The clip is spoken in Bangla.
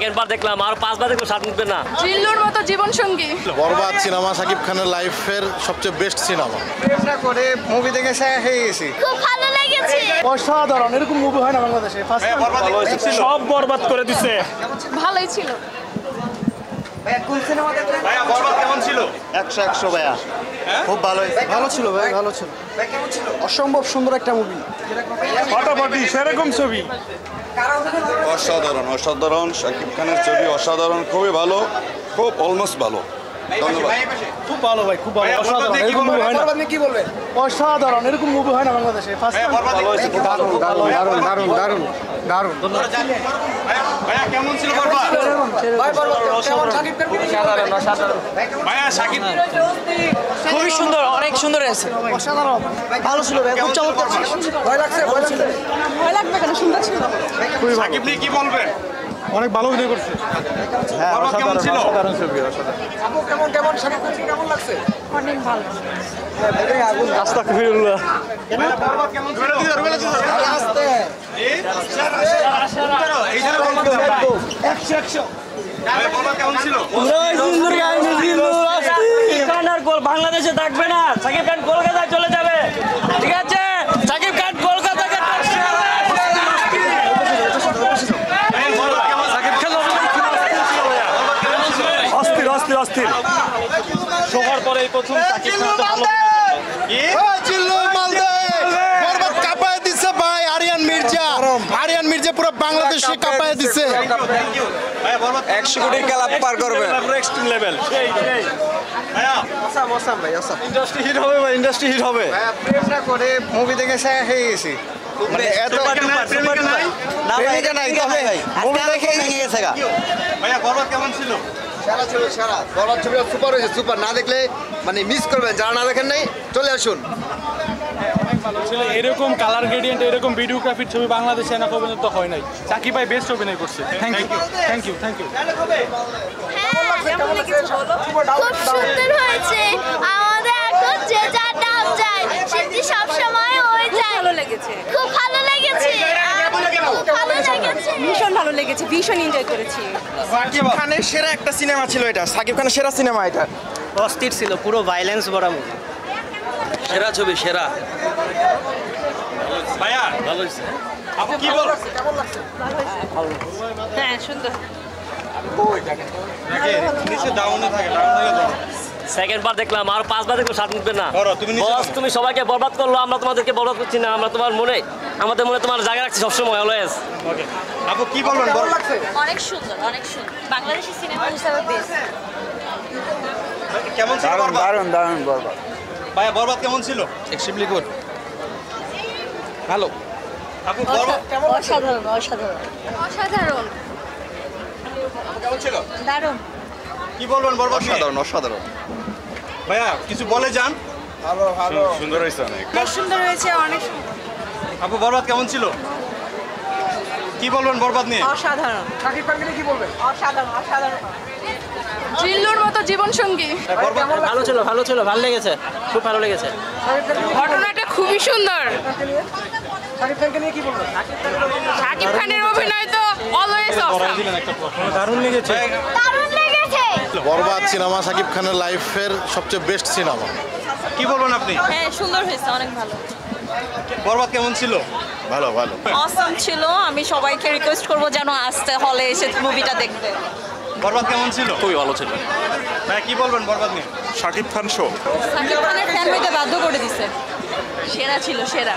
সেকেন্ড বার দেখলাম, আর 5 বার দেখলে স্বাদ মিটবে না। জিল্লুর মতো জীবন সঙ্গী। বরবাদ সিনেমা শাকিব খানের লাইফের সবচেয়ে বেস্ট সিনেমা। প্রেমটা করে মুভি দেখে হয়ে গেছি। খুব ভালো লেগেছে। অসাধারণ, এরকম মুভি হয় না বাংলাদেশে। সব বরবাদ করে দিছে। ভালোই ছিল। কোন সিনেমা দেখলেন? ভাইয়া বরবাদ কেমন ছিল? 100 ভাইয়া, খুব ভালো। ভালো ছিল ভাই, ভালো ছিল। অসম্ভব সুন্দর একটা মুভি। ফটাফটি সেরকম ছবি। অসাধারণ অসাধারণ, শাকিব খানের ছবি অসাধারণ, খুবই ভালো, খুব অলমোস্ট ভালো। ধন্যবাদ। খুব ভালো ভাই, খুব ভালো। অসাধারণ, এরকম মুভি হয় না। আপনি কি বলবেন? অসাধারণ, এরকম মুভি হয় না বাংলাদেশে। দারুণ দারুণ দারুণ দারুণ দারুণ দারুণ। ভাইয়া কেমন ছিল বরবাদ? ভাই বরবাদ কেমন? শাকিব খান অসাধারণ অসাধারণ। ভাইয়া শাকিব খুবই সুন্দর, অনেক সুন্দর হয়েছে। অসাধারণ, ভালো ছিল ভাই, খুব চমৎকার ছিল। ভয় লাগছে? ভয় লাগছে? ভয় লাগবে কেন? সুন্দর ছিল। শাকিব নিয়ে কি বলবেন? অনেক ভালো অভিনয় করছে। বরবাদ কেমন ছিল? আপু কেমন কেমন? শাকিব খানকে কেমন লাগছে? অনেক ভালো। আস্তাগফিরুল্লাহ। ভাইয়া বরবাদ কেমন ছিল? আস্তে এইখানে বরবাদ কেমন? 100 ভাইয়া বরবাদ কেমন ছিল? সাকিব খান আর বাংলাদেশে থাকবে না, সাকিব খান কলকাতায় চলে যাবে। ঠিক আছে, সাকিব খান কলকাতাকে অস্থির অস্থির অস্থির। শোভার পরে এই প্রথম শাকিব খান তো ভালো কি? বরবাদ কাঁপায় দিছে ভাই। আরিয়ান মির্জা পুরো বাংলাদেশে কাঁপায় দিছে। ভাইয়া বরবাদ 100 কোটির ক্লাব পার করবে। Extreme level. ভাইয়া ওসাম ভাই, ওসাম। ইন্ডাস্ট্রি হিট হবে ভাই, ইন্ডাস্ট্রি হিট হবে। প্রেমটা করে মুভি দেখে হয়ে গেছি। মানে এত প্রেমিকা নাই? প্রেমিকা নাই তবে মুভি দেখে গেছে গা। ভাইয়া বরবাদ কেমন ছিল? সেরা ছিল, সেরা। বরবাদ ছবিটা সুপার হয়েছে, সুপার। না দেখলে মানে মিস করবেন, যারা না দেখেন নাই চলে আসুন। এরকম কালার গ্রেডিয়েন্ট, এরকম ভিডিওগ্রাফির ছবি বাংলাদেশে এখনো পর্যন্ত হয় নাই। সাকিব ভাই বেস্ট অভিনয় করছে। Thank you thank you thank you. খুব সুন্দর হয়েছে। আমাদের এখন যে যার নাম যায়, সেটি সব সময় হয়ে যায়। ভালো লেগেছে। খুব ভালো লেগেছে। খুব ভালো লেগেছে। ভীষণ ভালো লেগেছে, ভীষণ এনজয় করেছি। সাকিব খানের সেরা একটা সিনেমা ছিল এটা। সাকিব খানের সেরা সিনেমা এটা। অস্থির ছিল, পুরো ভাইলেন্স ভরা মুভি। সেরা ছবি, সেরা। ভাইয়া ভালো হয়েছে। আপু কি বল? হ্যাঁ, সুন্দর। নিচে ডাউনে থাকে, ডাউন থেকে দাও। সেকেন্ড বার দেখলাম, আর 5 বার দেখলে স্বাদ মিটবে না। করো, তুমি নিচে বস, নামো। তুমি সবাইকে বরবাদ করলো, আমরা তোমাদেরকে বরবাদ করছি না। আমরা তোমার মনে, আমাদের মনে তোমার জায়গা রাখছি সবসময়, অলওয়েজ। ওকে আপু কি বলবেন? অনেক সুন্দর, অনেক সুন্দর। বাংলাদেশি সিনেমা হিসাবে বেস্ট। কেমন ছিল বরবাদ? দারুণ দারুণ বরবাদ। ভাইয়া বরবাদ কেমন ছিল? Extremely good. ভালো। আপু বরবাদ অসাধারণ, অসাধারণ। অসাধারণ। কেমন ছিল? দারুণ। কি বলবেন বরবাদ নিয়ে? অসাধারণ অসাধারণ। ভাইয়া কিছু বলে যান। ভালো ভালো। সুন্দর হয়েছে অনেক। বেশ সুন্দর হয়েছে, অনেক সুন্দর। আপু বরবাদ কেমন ছিল? কি বলবেন বরবাদ নিয়ে? অসাধারণ। শাকিব খানকে নিয়ে কি বলবেন? অসাধারণ, অসাধারণ। জিল্লুর মতো জীবন সঙ্গী। বরবাদ ভালো ছিল, ভালো ছিল, ভালো লেগেছে, খুব ভালো লেগেছে। ঘটনাটা খুবই সুন্দর। শাকিব খানকে নিয়ে কি বলবেন? শাকিব খানের অভিনয় তো অলওয়েজ করাই অসাম। দিলেন একটা প্রশ্ন। দারুণ লেগেছে। দারুণ লেগেছে। বরবাদ সিনেমা শাকিব খানের লাইফের সবচেয়ে বেস্ট সিনেমা। কি বলবেন আপনি? হ্যাঁ, সুন্দর হয়েছে, অনেক ভালো। বরবাদ কেমন ছিল? ভালো ভালো। অসাম ছিল। আমি সবাইকে রিকোয়েস্ট করবো যেন আসতে হলে এসে মুভিটা দেখতে। বরবাদ কেমন ছিল? খুবই ভালো ছিল। ভাই কি বলবেন বরবাদ নিয়ে? শাকিব খান শো। শাকিব খানের ফ্যান হইতে বাধ্য করে দিছে। সেরা ছিল, সেরা।